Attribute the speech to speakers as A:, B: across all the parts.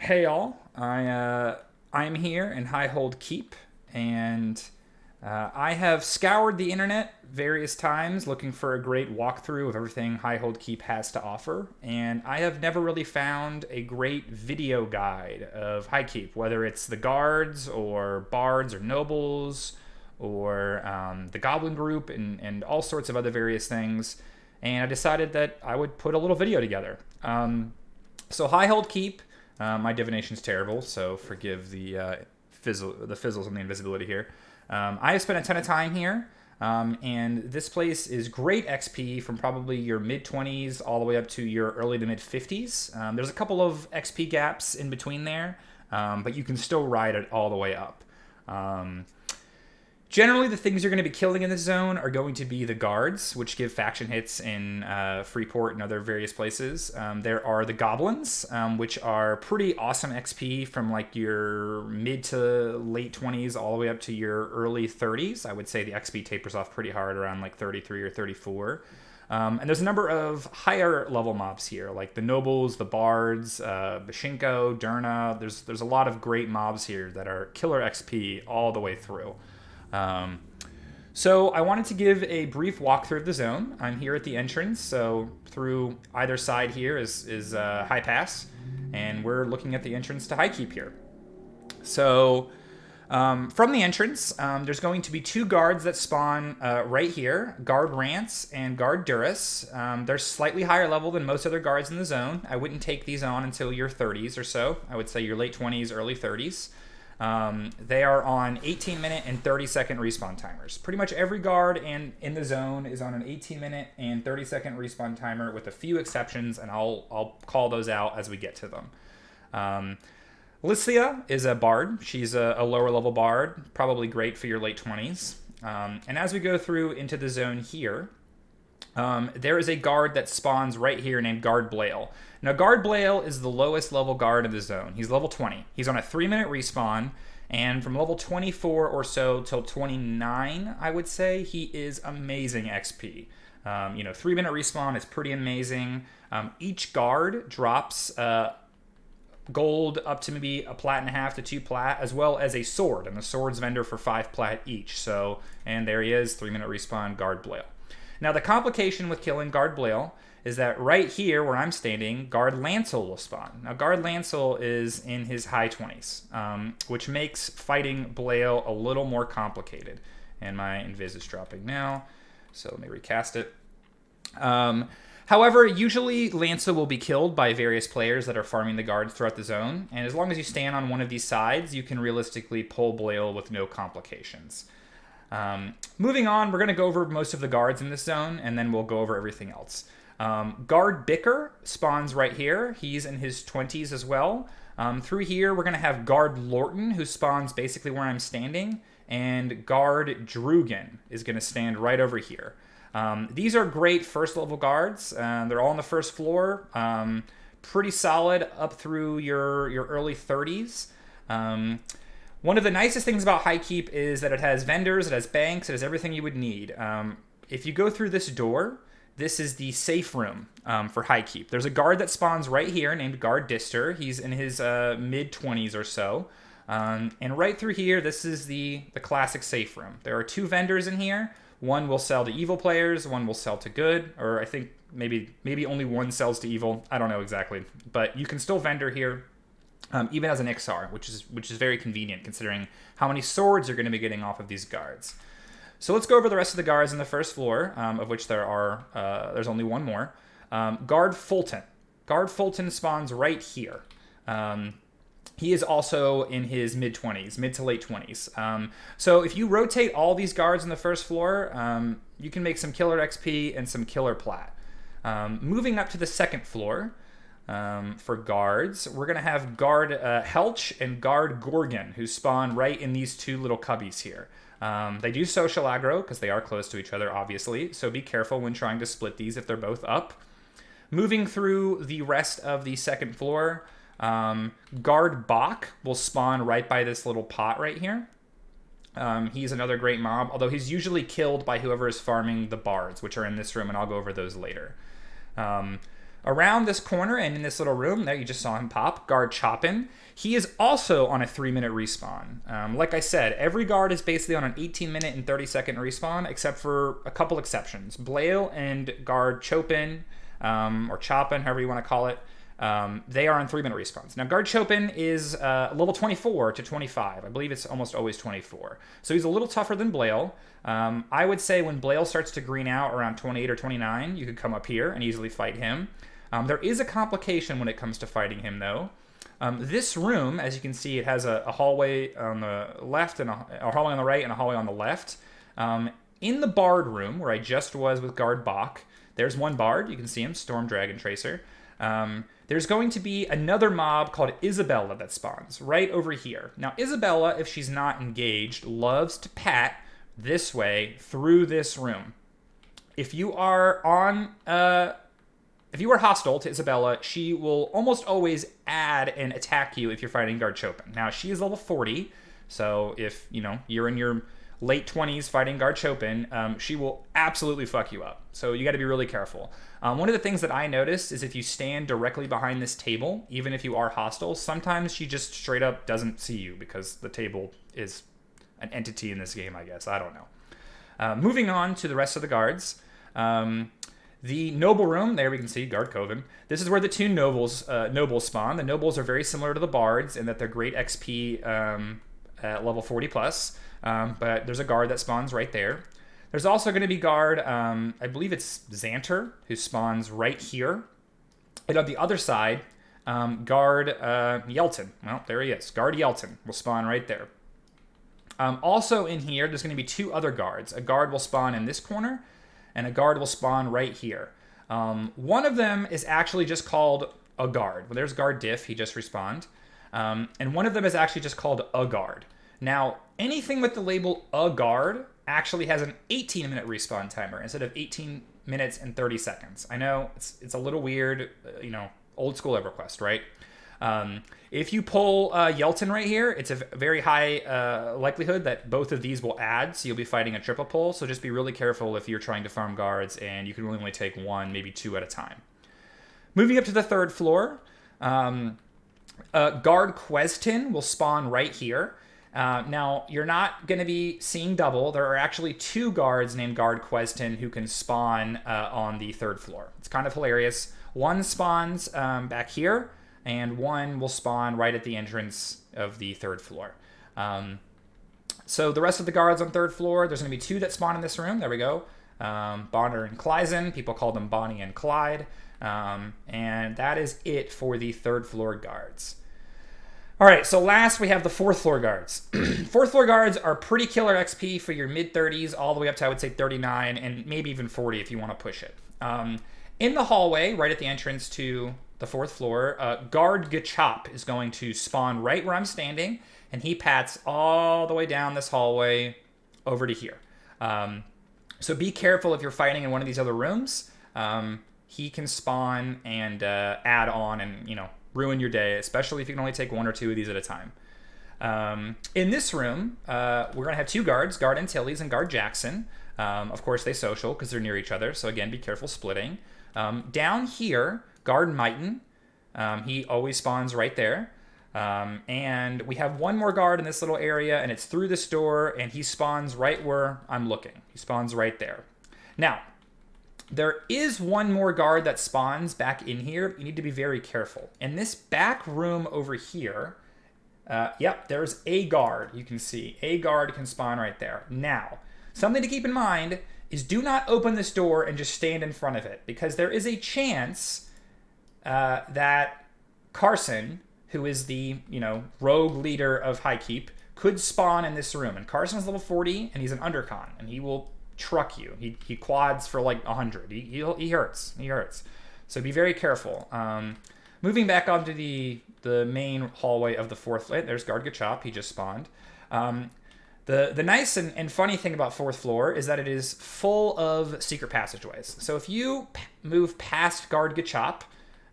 A: Hey all, I'm here in Highhold Keep, and I have scoured the internet various times looking for a great walkthrough of everything Highhold Keep has to offer, and I have never really found a great video guide of Highkeep, whether it's the guards or bards or nobles or the Goblin Group and all sorts of other various things. And I decided that I would put a little video together. So Highhold Keep. My divination's terrible, so forgive the fizzles and the invisibility here. I have spent a ton of time here, and this place is great XP from probably your mid 20s all the way up to your early to mid 50s. There's a couple of XP gaps in between there, but you can still ride it all the way up. Generally, the things you're going to be killing in this zone are going to be the guards, which give faction hits in Freeport and other various places. There are the goblins, which are pretty awesome XP from like your mid to late 20s all the way up to your early 30s. I would say the XP tapers off pretty hard around like 33 or 34. And there's a number of higher level mobs here, like the nobles, the bards, Bashinko, Durna. There's a lot of great mobs here that are killer XP all the way through. So I wanted to give a brief walkthrough of the zone. I'm here at the entrance, so through either side here is High Pass, and we're looking at the entrance to Highkeep here. So from the entrance, there's going to be two guards that spawn right here, Guard Rance and Guard Duras. They're slightly higher level than most other guards in the zone. I wouldn't take these on until your 30s or so. I would say your late 20s, early 30s. They are on 18-minute and 30-second respawn timers. Pretty much every guard in the zone is on an 18-minute and 30-second respawn timer, with a few exceptions, and I'll call those out as we get to them. Lycia is a bard. She's a lower level bard, probably great for your late 20s. And as we go through into the zone here, there is a guard that spawns right here named Guard Blail. Now, Guard Blail is the lowest level guard in the zone. He's level 20. He's on a 3-minute respawn, and from level 24 or so till 29, I would say, he is amazing XP. 3-minute respawn is pretty amazing. Each guard drops gold up to maybe a plat and a half to 2 plat, as well as a sword, and the sword's vendor for 5 plat each. So, and there he is, 3-minute respawn, Guard Blail. Now, the complication with killing Guard Blail is that right here where I'm standing, Guard Lancel will spawn. Now, Guard Lancel is in his high 20s, which makes fighting Blail a little more complicated. And my invis is dropping now, so let me recast it. However, usually Lancel will be killed by various players that are farming the guards throughout the zone, and as long as you stand on one of these sides, you can realistically pull Blail with no complications. Moving on, we're going to go over most of the guards in this zone, and then we'll go over everything else. Guard Bicker spawns right here. He's in his 20s as well. Through here, we're going to have Guard Lorton, who spawns basically where I'm standing, and Guard Drugan is going to stand right over here. These are great first-level guards. They're all on the first floor. Pretty solid up through your early 30s. One of the nicest things about Highkeep is that it has vendors, it has banks, it has everything you would need. If you go through this door, this is the safe room for Highkeep. There's a guard that spawns right here named Guard Dister. He's in his mid-20s or so. And right through here, this is the classic safe room. There are 2 vendors in here. One will sell to evil players, one will sell to good, or I think maybe only one sells to evil. I don't know exactly. But you can still vendor here. Even as an Ixar, which is very convenient considering how many swords you're going to be getting off of these guards. So let's go over the rest of the guards on the first floor, of which there's only one more. Guard Fulton. Guard Fulton spawns right here. He is also in his mid-20s, mid to late 20s. So if you rotate all these guards on the first floor, you can make some killer XP and some killer plat. Moving up to the second floor, for guards, we're going to have Guard Helch and Guard Gorgon, who spawn right in these 2 little cubbies here. They do social aggro, because they are close to each other, obviously, so be careful when trying to split these if they're both up. Moving through the rest of the second floor, Guard Bach will spawn right by this little pot right here. He's another great mob, although he's usually killed by whoever is farming the bards, which are in this room, and I'll go over those later. Around this corner and in this little room, there you just saw him pop, guard Chopin. He is also on a 3-minute respawn. Like I said, every guard is basically on an 18-minute and 30-second respawn, except for a couple exceptions. Blail and guard Chopin, or Chopin, however you want to call it, they are on 3-minute respawns. Now, guard Chopin is level 24 to 25. I believe it's almost always 24. So he's a little tougher than Blail. I would say when Blail starts to green out around 28 or 29, you could come up here and easily fight him. There is a complication when it comes to fighting him, though. This room, as you can see, it has a hallway on the left and a hallway on the right and a hallway on the left. In the Bard room, where I just was with guard Bach, there's one Bard. You can see him, Storm Dragon Tracer. There's going to be another mob called Isabella that spawns right over here. Now, Isabella, if she's not engaged, loves to pat this way through this room. If you are hostile to Isabella, she will almost always add and attack you if you're fighting guard Chopin. Now, she is level 40, so if you're in your late 20s fighting guard Chopin, she will absolutely fuck you up. So you got to be really careful. One of the things that I noticed is if you stand directly behind this table, even if you are hostile, sometimes she just straight up doesn't see you because the table is an entity in this game, I guess. I don't know. Moving on to the rest of the guards. The noble room, there we can see guard Coven. This is where the two nobles spawn. The nobles are very similar to the bards in that they're great XP at level 40 plus. But there's a guard that spawns right there. There's also going to be guard, I believe it's Xanter, who spawns right here. And on the other side, guard Yelton. Well, there he is. Guard Yelton will spawn right there. Also in here, there's going to be two other guards. A guard will spawn in this corner, and a guard will spawn right here. One of them is actually just called a guard. Well, there's guard Diff, he just respawned. And one of them is actually just called a guard. Now, anything with the label a guard actually has an 18-minute respawn timer instead of 18 minutes and 30 seconds. I know it's a little weird, old school EverQuest, right? If you pull Yelton right here, it's a very high likelihood that both of these will add, so you'll be fighting a triple pull. So just be really careful if you're trying to farm guards, and you can really only take one, maybe two at a time. Moving up to the third floor, guard Questin will spawn right here. Now, you're not going to be seeing double. There are actually two guards named guard Questin who can spawn on the third floor. It's kind of hilarious. One spawns back here, and one will spawn right at the entrance of the third floor. So the rest of the guards on third floor, there's going to be two that spawn in this room. There we go. Bonner and Clyzen. People call them Bonnie and Clyde. And that is it for the third floor guards. All right, so last we have the fourth floor guards. Fourth floor guards are pretty killer XP for your mid-30s all the way up to, I would say, 39 and maybe even 40 if you want to push it. In the hallway, right at the entrance to the fourth floor, guard Gachop is going to spawn right where I'm standing, and he pats all the way down this hallway over to here. So be careful if you're fighting in one of these other rooms. He can spawn and add on and, ruin your day, especially if you can only take one or two of these at a time. In this room, we're going to have two guards, guard Antilles and guard Jackson. Of course, they social because they're near each other, so again, be careful splitting. Down here, guard Mighton. He always spawns right there. And we have one more guard in this little area, and it's through this door, and he spawns right where I'm looking. He spawns right there. Now, there is one more guard that spawns back in here. You need to be very careful. In this back room over here, there's a guard. You can see a guard can spawn right there. Now, something to keep in mind is do not open this door and just stand in front of it, because there is a chance that Carson, who is the rogue leader of Highkeep, could spawn in this room. And Carson's level 40, and he's an undercon, and he will truck you. He quads for like 100. He hurts. He hurts. So be very careful. Moving back onto the main hallway of the fourth floor. There's guard Gachop. He just spawned. The nice and funny thing about fourth floor is that it is full of secret passageways. So if you move past guard Gachop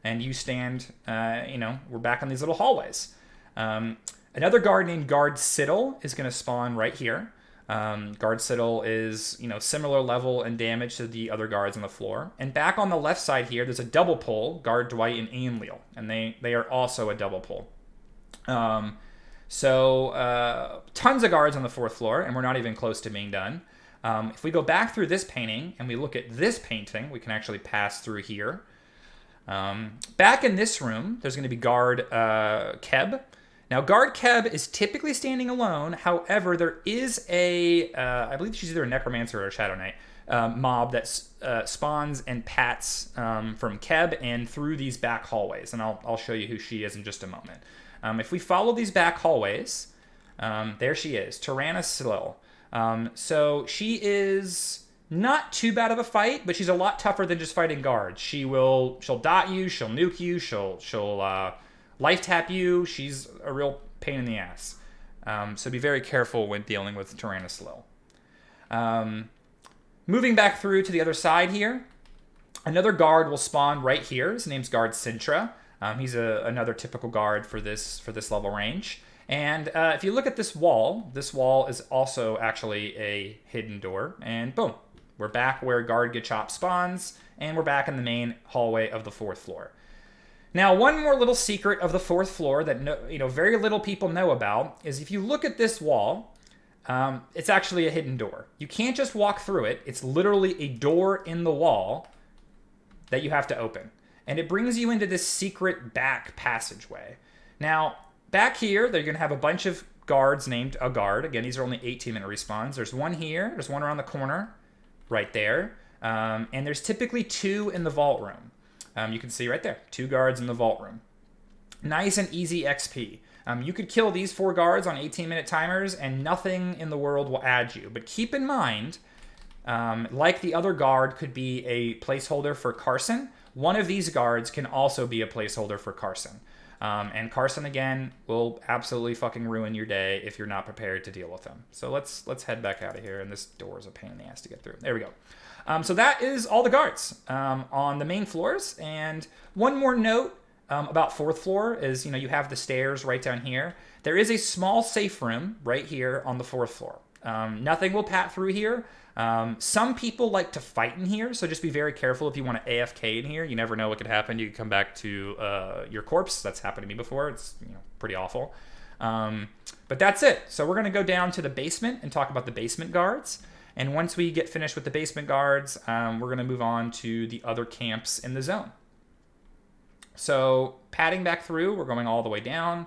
A: and you stand, we're back on these little hallways. Another guard named guard Siddle is going to spawn right here. Guard Citadel is, similar level and damage to the other guards on the floor. And back on the left side here, there's a double pull, Guard Dwight and Aimleal, and they are also a double pull. So tons of guards on the 4th floor, and we're not even close to being done. If we go back through this painting and we look at this painting, we can actually pass through here. Back in this room, there's going to be Guard Keb. Now, Guard Keb is typically standing alone. However, there is I believe she's either a Necromancer or a Shadow Knight, mob that spawns and pats from Keb and through these back hallways. And I'll show you who she is in just a moment. If we follow these back hallways, there she is, Tyrannoslil. So she is not too bad of a fight, but she's a lot tougher than just fighting guards. She'll dot you, she'll nuke you, she'll life tap you. She's a real pain in the ass. So be very careful when dealing with Tyrannoslil. Moving back through to the other side here, another guard will spawn right here. His name's Guard Sintra. He's another typical guard for this level range. And if you look at this wall is also actually a hidden door. And boom, we're back where Guard Gachop spawns, and we're back in the main hallway of the 4th floor. Now, one more little secret of the 4th floor that very little people know about is if you look at this wall, it's actually a hidden door. You can't just walk through it. It's literally a door in the wall that you have to open. And it brings you into this secret back passageway. Now, back here, they're going to have a bunch of guards named a guard. Again, these are only 18-minute respawns. There's one here. There's one around the corner right there. And there's typically 2 in the vault room. You can see right there, 2 guards in the vault room. Nice and easy XP. You could kill these 4 guards on 18-minute timers, and nothing in the world will add you. But keep in mind, like the other guard could be a placeholder for Carson, one of these guards can also be a placeholder for Carson. And Carson, again, will absolutely fucking ruin your day if you're not prepared to deal with him. So let's head back out of here, and this door is a pain in the ass to get through. There we go. So that is all the guards on the main floors. And one more note about 4th floor is, you have the stairs right down here. There is a small safe room right here on the 4th floor. Nothing will pat through here. Some people like to fight in here, so just be very careful if you want to AFK in here. You never know what could happen. You could come back to your corpse. That's happened to me before. It's pretty awful. But that's it. So we're going to go down to the basement and talk about the basement guards. And once we get finished with the basement guards, we're going to move on to the other camps in the zone. So padding back through, we're going all the way down,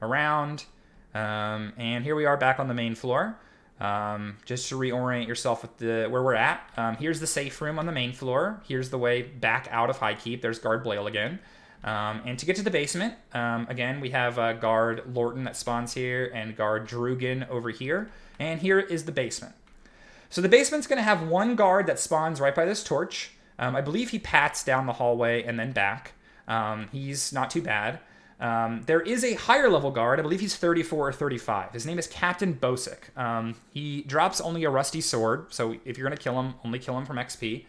A: around, and here we are back on the main floor. Just to reorient yourself with where we're at. Here's the safe room on the main floor. Here's the way back out of Highkeep. There's Guard Blail again. And to get to the basement, again, we have Guard Lorton that spawns here and Guard Drugan over here. And here is the basement. So the basement's going to have one guard that spawns right by this torch. I believe he pats down the hallway and then back. He's not too bad. There is a higher level guard. I believe he's 34 or 35. His name is Captain Bosick. He drops only a rusty sword, so if you're going to kill him, only kill him from XP.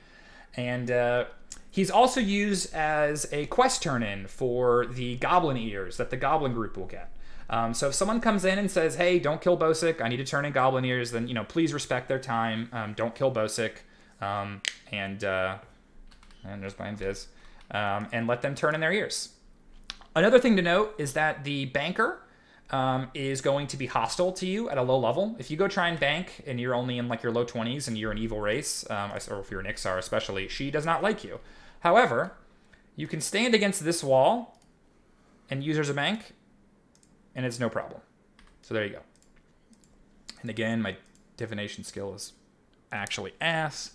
A: And he's also used as a quest turn-in for the goblin ears that the goblin group will get. So if someone comes in and says, hey, don't kill Bosick, I need to turn in goblin ears, then, please respect their time. Don't kill Bosick. And there's my invis. And let them turn in their ears. Another thing to note is that the banker is going to be hostile to you at a low level. If you go try and bank and you're only in like your low 20s and you're an evil race, or if you're an Ixar especially, she does not like you. However, you can stand against this wall and use her as a bank, and it's no problem. So there you go. And again, my divination skill is actually ass.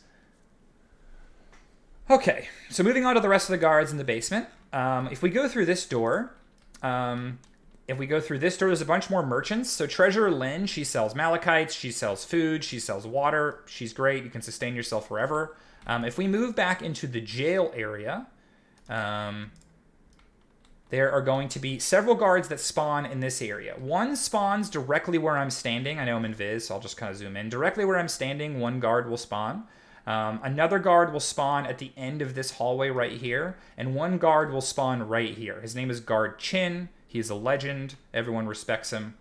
A: Okay, so moving on to the rest of the guards in the basement. If we go through this door, there's a bunch more merchants. So Treasurer Lynn, she sells malachites, she sells food, she sells water. She's great. You can sustain yourself forever. If we move back into the jail area, there are going to be several guards that spawn in this area. One spawns directly where I'm standing. I know I'm in Viz, so I'll just kind of zoom in. Directly where I'm standing, one guard will spawn. Another guard will spawn at the end of this hallway right here, and one guard will spawn right here. His name is Guard Chin. He's a legend. Everyone respects him.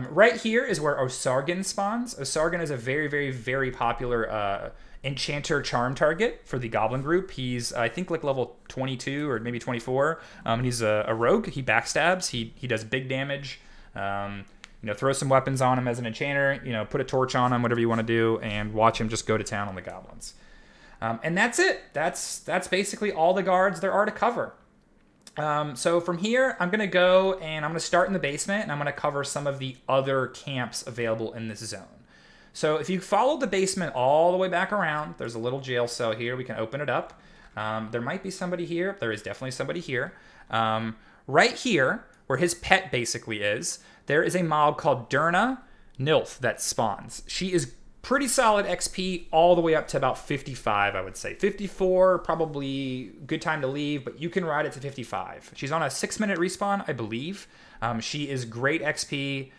A: Right here is where Osargon spawns. Osargon is a very, very, very popular enchanter charm target for the goblin group. He's, I think, like level 22 or maybe 24. And he's a rogue. He backstabs. He does big damage. Throw some weapons on him as an enchanter. Put a torch on him, whatever you want to do, and watch him just go to town on the goblins. And that's it. That's basically all the guards there are to cover. So from here, I'm going to go and I'm going to start in the basement, and I'm going to cover some of the other camps available in this zone. So if you follow the basement all the way back around, there's a little jail cell here. We can open it up. There might be somebody here. There is definitely somebody here. Right here, where his pet basically is, there is a mob called Durna Nilth that spawns. She is pretty solid XP all the way up to about 55, I would say. 54, probably good time to leave, but you can ride it to 55. She's on a 6-minute respawn, I believe. She is great XP.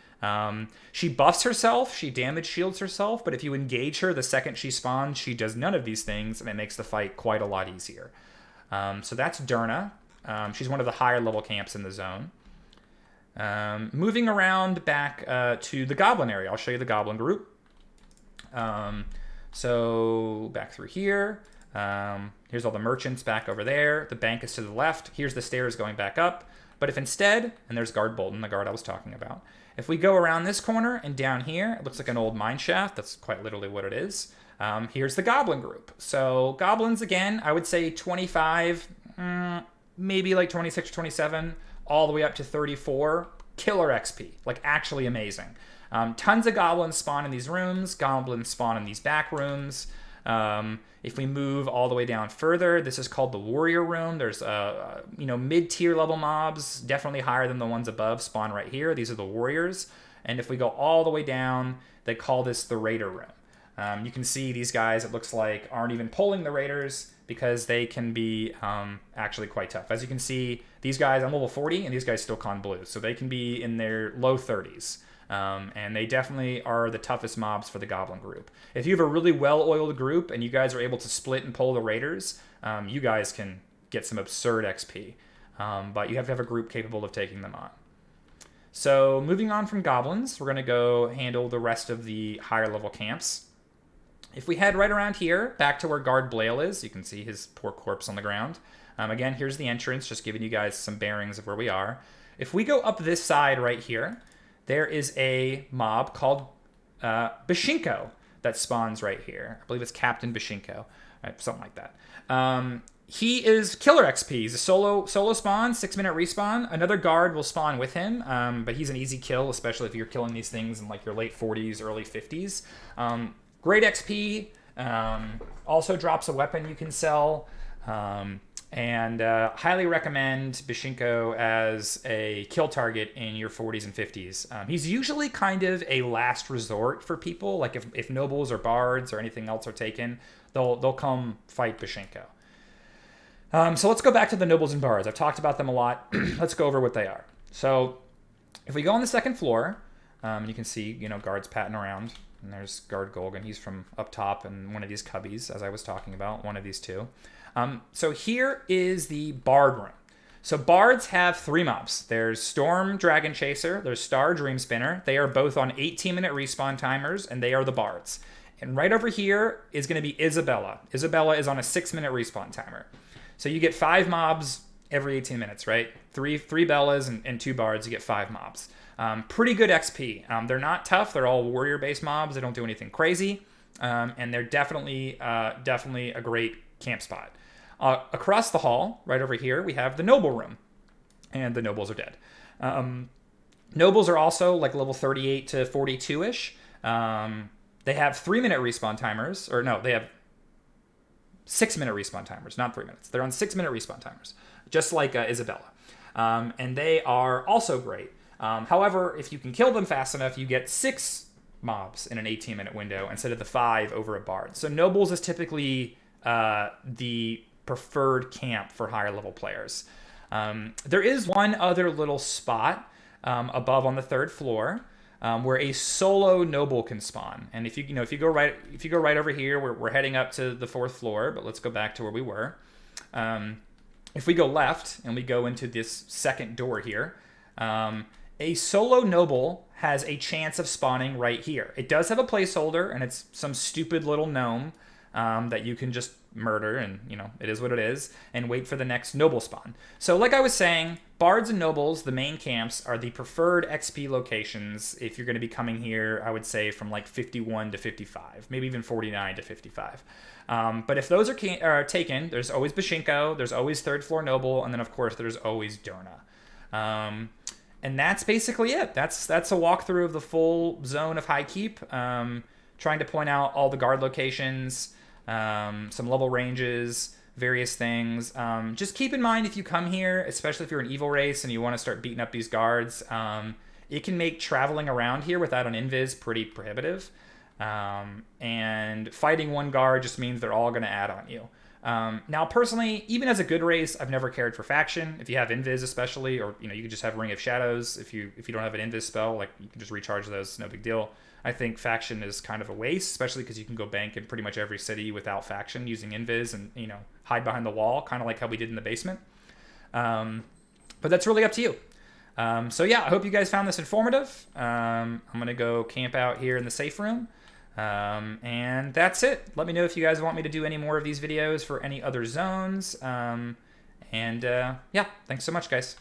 A: She buffs herself, she damage shields herself, but if you engage her the second she spawns, she does none of these things, and it makes the fight quite a lot easier. So that's Durna. She's one of the higher level camps in the zone. Moving around back to the goblin area, I'll show you the goblin group. So back through here, here's all the merchants back over there. The bank is to the left. Here's the stairs going back up. But if instead, and there's Guard Bolton, the guard I was talking about. If we go around this corner and down here, it looks like an old mine shaft. That's quite literally what it is. Here's the goblin group. So goblins, again, I would say 25, maybe like 26 or 27, all the way up to 34. Killer XP, like actually amazing. Tons of goblins spawn in these rooms. Goblins spawn in these back rooms. If we move all the way down further, this is called the warrior room. There's mid-tier level mobs, definitely higher than the ones above, spawn right here. These are the warriors. And if we go all the way down, they call this the raider room. You can see these guys, it looks like, aren't even pulling the raiders because they can be actually quite tough. As you can see, these guys, I'm level 40, and these guys still con blue. So they can be in their low 30s. And they definitely are the toughest mobs for the goblin group. If you have a really well-oiled group and you guys are able to split and pull the raiders, you guys can get some absurd XP. But you have to have a group capable of taking them on. So moving on from goblins, we're going to go handle the rest of the higher level camps. If we head right around here, back to where Guard Blail is, you can see his poor corpse on the ground. Again, here's the entrance, just giving you guys some bearings of where we are. If we go up this side right here, there is a mob called Bashinko that spawns right here. I believe it's Captain Bashinko, right, something like that. He is killer XP. He's a solo spawn, 6-minute respawn. Another guard will spawn with him, but he's an easy kill, especially if you're killing these things in like your late 40s, early 50s. Great XP. Also drops a weapon you can sell. And highly recommend Bashinko as a kill target in your 40s and 50s. He's usually kind of a last resort for people. Like if nobles or bards or anything else are taken, they'll come fight Bashinko. So let's go back to the nobles and bards. I've talked about them a lot. Let's go over what they are. So if we go on the second floor, you can see guards patting around. And there's Guard Golgan. He's from up top in one of these cubbies, as I was talking about, one of these two. So here is the Bard room. So Bards have 3 mobs. There's Storm Dragon Chaser, there's Star Dream Spinner. They are both on 18-minute respawn timers, and they are the Bards. And right over here is going to be Isabella. Isabella is on a 6-minute respawn timer. So you get 5 mobs every 18 minutes, right? Three Bellas and 2 Bards, you get 5 mobs. Pretty good XP. They're not tough. They're all warrior-based mobs. They don't do anything crazy. And they're definitely a great camp spot. Across the hall, right over here, we have the noble room. And the nobles are dead. Nobles are also like level 38 to 42-ish. They have 3-minute respawn timers. Or no, they have 6-minute respawn timers, not 3 minutes. They're on 6-minute respawn timers, just like Isabella. And they are also great. However, if you can kill them fast enough, you get 6 mobs in an 18-minute window instead of the 5 over a bard. So nobles is typically the preferred camp for higher level players. There is one other little spot above on the 3rd floor where a solo noble can spawn. And if you go right over here, we're heading up to the 4th floor, but let's go back to where we were. If we go left and we go into this second door here, a solo noble has a chance of spawning right here. It does have a placeholder, and it's some stupid little gnome that you can just murder, and it is what it is, and wait for the next noble spawn. So like I was saying, bards and nobles, the main camps, are the preferred XP locations if you're going to be coming here, I would say, from like 51 to 55, maybe even 49 to 55. But if those are taken, there's always Bashinko, there's always third floor noble, and then of course there's always Durna. And that's basically it. That's a walkthrough of the full zone of Highkeep, trying to point out all the guard locations, some level ranges, various things. Just keep in mind, if you come here, especially if you're an evil race and you want to start beating up these guards, it can make traveling around here without an invis pretty prohibitive. And fighting one guard just means they're all going to add on you. Now, personally, even as a good race, I've never cared for faction. If you have invis, especially, or you can just have Ring of Shadows. If you don't have an invis spell, like you can just recharge those, no big deal. I think faction is kind of a waste, especially because you can go bank in pretty much every city without faction using invis and hide behind the wall, kind of like how we did in the basement. But that's really up to you. So yeah, I hope you guys found this informative. I'm gonna go camp out here in the safe room. And that's it. Let me know if you guys want me to do any more of these videos for any other zones. Yeah, thanks so much, guys.